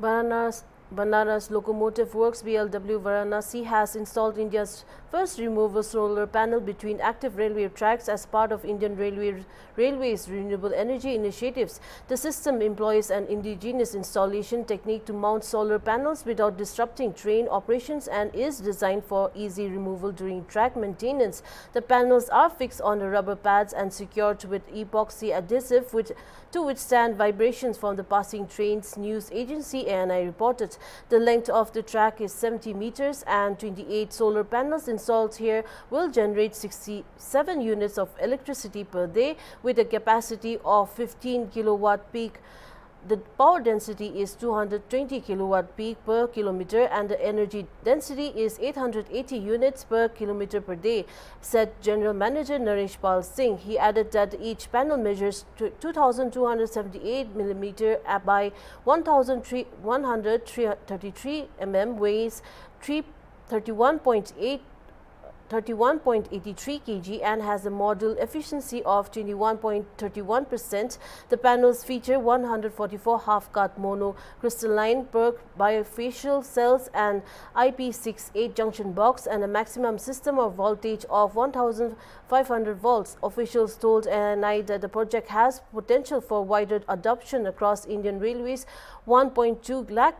Banaras Locomotive Works BLW Varanasi has installed India's first removable solar panel between active railway tracks as part of Indian Railways renewable energy initiatives. The system employs an indigenous installation technique to mount solar panels without disrupting train operations and is designed for easy removal during track maintenance. The panels are fixed on the rubber pads and secured with epoxy adhesive to withstand vibrations from the passing trains, news agency ANI reported. The length of the track is 70 meters and 28 solar panels installed here will generate 67 units of electricity per day with a capacity of 15 kilowatt peak. The power density is 220 kilowatt peak per kilometer and the energy density is 880 units per kilometer per day, said General Manager Naresh Pal Singh. He added that each panel measures 2,278 millimeter by 1,133 mm, weighs 31.83 kg and has a module efficiency of 21.31%. The panels feature 144 half-cut monocrystalline PERC bifacial cells and IP68 junction box and a maximum system of voltage of 1,500 volts. Officials told ANI that the project has potential for wider adoption across Indian Railways 1.2 lakh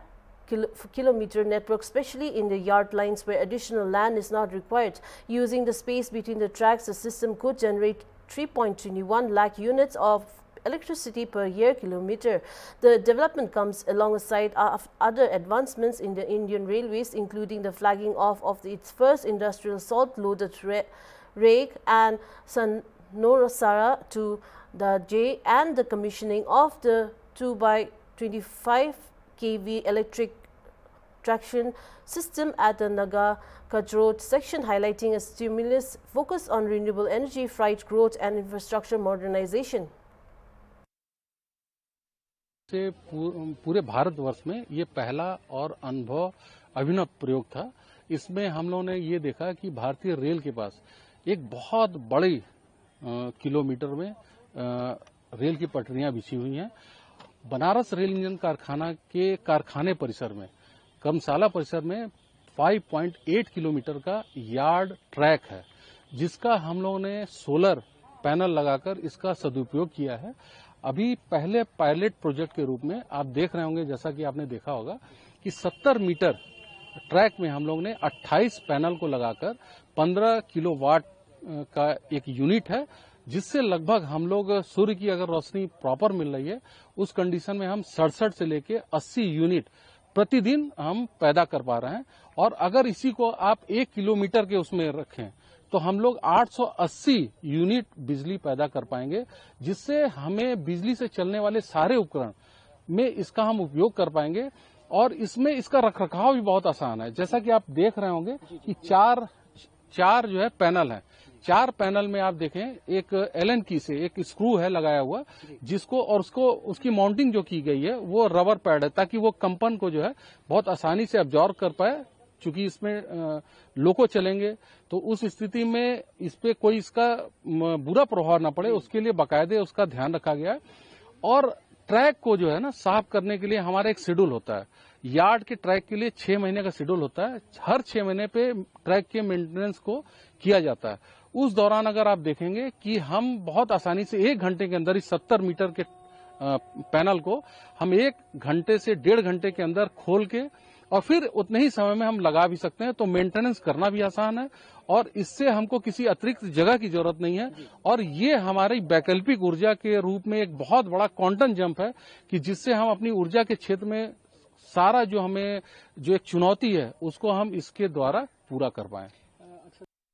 kilometer network, especially in the yard lines where additional land is not required. Using the space between the tracks, the system could generate 3.21 lakh units of electricity per year kilometer. The development comes alongside other advancements in the Indian Railways, including the flagging off of its first industrial salt-loaded rake and Sanorasara to the J and the commissioning of the 2x25 kV electric traction system at the Naga Kajrot section, highlighting a stimulus focus on renewable energy, freight growth and infrastructure modernization. से पूरे भारतवर्ष में ये पहला और अभिनव प्रयोग था। इसमें हम लोगों ने ये देखा कि भारतीय रेल के पास एक बहुत बड़ी किलोमीटर में रेल की पटरियां बिछी हुई हैं। बनारस रेल इंजन कारखाना के कारखाने परिसर में, कर्मशाला परिसर में 5.8 किलोमीटर का यार्ड ट्रैक है, जिसका हम लोगों ने सोलर पैनल लगाकर इसका सदुपयोग किया है। अभी पहले पायलट प्रोजेक्ट के रूप में आप देख रहे होंगे, जैसा कि आपने देखा होगा कि 70 मीटर ट्रैक में हम लोग ने 28 पैनल को लगाकर 15 किलोवाट का एक यूनिट है, जिससे लगभग हम लोग सूर्य की अगर रोशनी प्रॉपर मिल रही है, उस कंडीशन में हम 67 से लेके 80 यूनिट प्रतिदिन हम पैदा कर पा रहे हैं। और अगर इसी को आप 1 किलोमीटर के उसमें रखें तो हम लोग 880 यूनिट बिजली पैदा कर पाएंगे, जिससे हमें बिजली से चलने वाले सारे उपकरण में इसका हम उपयोग कर पाएंगे। और इसमें इसका रखरखाव भी बहुत आसान है। जैसा कि आप देख रहे होंगे कि चार जो है पैनल है, 4 पैनल में आप देखें एक एलन की से एक स्क्रू है लगाया हुआ, जिसको और उसकी माउंटिंग जो की गई है वो रबर पैड है, ताकि वो कंपन को जो है बहुत आसानी से अब्जॉर्ब कर पाए। चूंकि इसमें लोको चलेंगे तो उस स्थिति में इस पे कोई इसका बुरा प्रभाव न पड़े, उसके लिए बाकायदे उसका ध्यान रखा गया है। और ट्रैक को जो है ना साफ करने के लिए हमारा एक शेड्यूल होता है। यार्ड के ट्रैक के लिए 6 महीने का शेड्यूल होता है। हर 6 महीने पे ट्रैक के मेंटेनेंस को किया जाता है। उस दौरान अगर आप देखेंगे कि हम बहुत आसानी से 1 घंटे के अंदर इस 70 मीटर के पैनल को हम 1 घंटे से 1.5 घंटे के अंदर खोल के और फिर उतने ही समय में हम लगा भी सकते हैं। तो मेंटेनेंस करना भी आसान है और इससे हमको किसी अतिरिक्त जगह की जरूरत नहीं है। और ये हमारी वैकल्पिक ऊर्जा के रूप में एक बहुत बड़ा क्वांटम जंप है कि जिससे हम अपनी ऊर्जा के क्षेत्र में सारा जो हमें जो एक चुनौती है उसको हम इसके द्वारा पूरा कर पाएं।